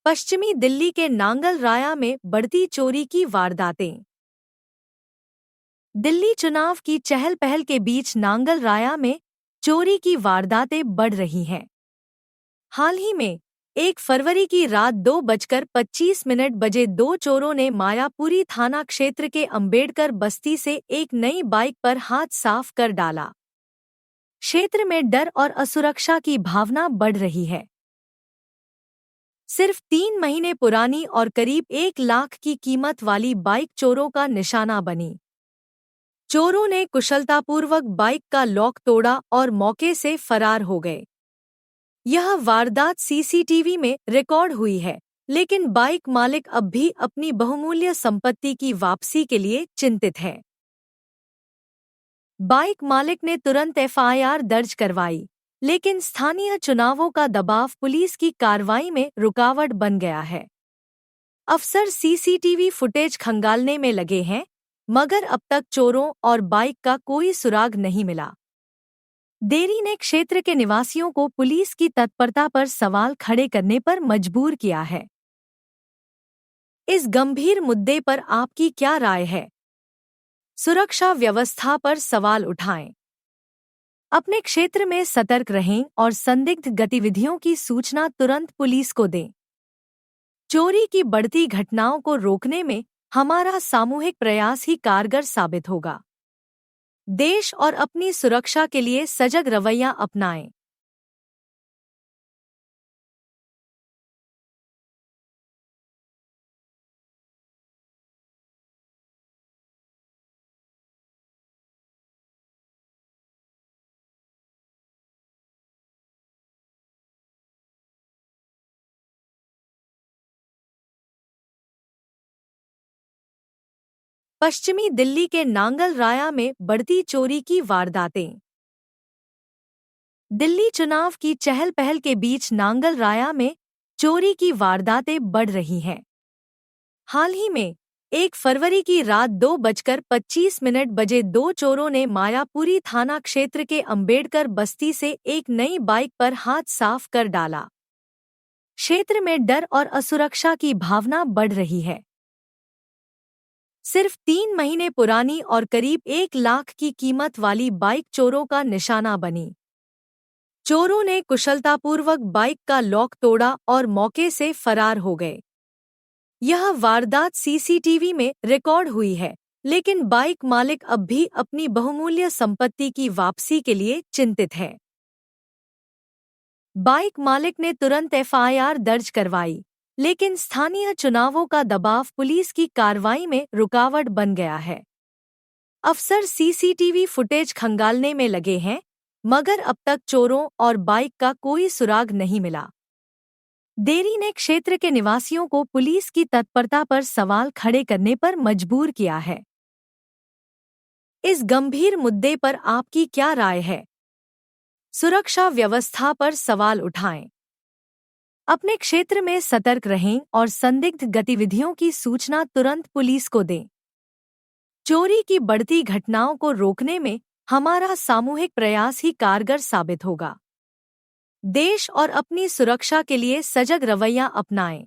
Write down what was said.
पश्चिमी दिल्ली के नांगल राया में बढ़ती चोरी की वारदातें। दिल्ली चुनाव की चहल पहल के बीच नांगल राया में चोरी की वारदातें बढ़ रही हैं। हाल ही में 1 फरवरी की रात 2:25 बजे दो चोरों ने मायापुरी थाना क्षेत्र के अंबेडकर बस्ती से एक नई बाइक पर हाथ साफ कर डाला। क्षेत्र में डर और असुरक्षा की भावना बढ़ रही है। सिर्फ 3 महीने पुरानी और करीब 1 लाख की कीमत वाली बाइक चोरों का निशाना बनी। चोरों ने कुशलतापूर्वक बाइक का लॉक तोड़ा और मौके से फरार हो गए। यह वारदात सीसीटीवी में रिकॉर्ड हुई है, लेकिन बाइक मालिक अब भी अपनी बहुमूल्य संपत्ति की वापसी के लिए चिंतित है। बाइक मालिक ने तुरंत एफआईआर दर्ज करवाई, लेकिन स्थानीय चुनावों का दबाव पुलिस की कार्रवाई में रुकावट बन गया है। अफसर सीसीटीवी फुटेज खंगालने में लगे हैं, मगर अब तक चोरों और बाइक का कोई सुराग नहीं मिला। देरी ने क्षेत्र के निवासियों को पुलिस की तत्परता पर सवाल खड़े करने पर मजबूर किया है। इस गंभीर मुद्दे पर आपकी क्या राय है? सुरक्षा व्यवस्था पर सवाल उठाएं। अपने क्षेत्र में सतर्क रहें और संदिग्ध गतिविधियों की सूचना तुरंत पुलिस को दें। चोरी की बढ़ती घटनाओं को रोकने में हमारा सामूहिक प्रयास ही कारगर साबित होगा। देश और अपनी सुरक्षा के लिए सजग रवैया अपनाएं। पश्चिमी दिल्ली के नांगल राया में बढ़ती चोरी की वारदातें। दिल्ली चुनाव की चहल पहल के बीच नांगल राया में चोरी की वारदातें बढ़ रही हैं। हाल ही में 1 फरवरी की रात 2:25 बजे दो चोरों ने मायापुरी थाना क्षेत्र के अंबेडकर बस्ती से एक नई बाइक पर हाथ साफ कर डाला। क्षेत्र में डर और असुरक्षा की भावना बढ़ रही है। सिर्फ 3 महीने पुरानी और करीब 1 लाख की कीमत वाली बाइक चोरों का निशाना बनी। चोरों ने कुशलतापूर्वक बाइक का लॉक तोड़ा और मौके से फरार हो गए। यह वारदात सीसीटीवी में रिकॉर्ड हुई है, लेकिन बाइक मालिक अब भी अपनी बहुमूल्य संपत्ति की वापसी के लिए चिंतित है। बाइक मालिक ने तुरंत एफआईआर दर्ज करवाई, लेकिन स्थानीय चुनावों का दबाव पुलिस की कार्रवाई में रुकावट बन गया है। अफसर सीसीटीवी फुटेज खंगालने में लगे हैं, मगर अब तक चोरों और बाइक का कोई सुराग नहीं मिला। देरी ने क्षेत्र के निवासियों को पुलिस की तत्परता पर सवाल खड़े करने पर मजबूर किया है। इस गंभीर मुद्दे पर आपकी क्या राय है? सुरक्षा व्यवस्था पर सवाल उठाएं। अपने क्षेत्र में सतर्क रहें और संदिग्ध गतिविधियों की सूचना तुरंत पुलिस को दें। चोरी की बढ़ती घटनाओं को रोकने में हमारा सामूहिक प्रयास ही कारगर साबित होगा। देश और अपनी सुरक्षा के लिए सजग रवैया अपनाएं।